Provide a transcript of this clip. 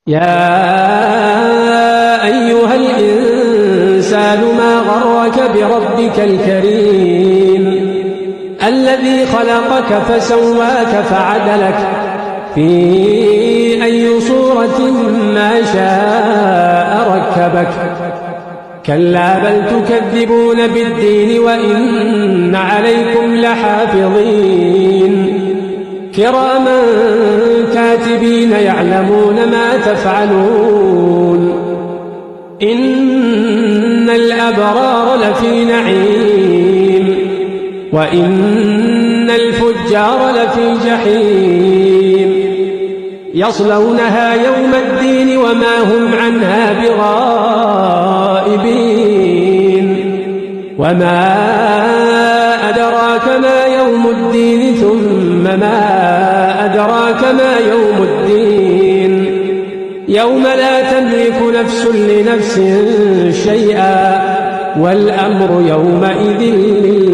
يا أيها الإنسان ما غرك بربك الكريم الذي خلقك فسواك فعدلك في أي صورة ما شاء ركبك كلا بل تكذبون بالدين وإن عليكم لحافظين كراما كاتبين يعلمون ما تفعلون إن الأبرار لفي نعيم وإن الفجار لفي جحيم يصلونها يوم الدين وما هم عنها بغائبين وما أدراك ما يوم الدين ثم ما أدراك ما يوم الدين يوم لا تملك نفس لنفس شيئا والأمر يومئذ لله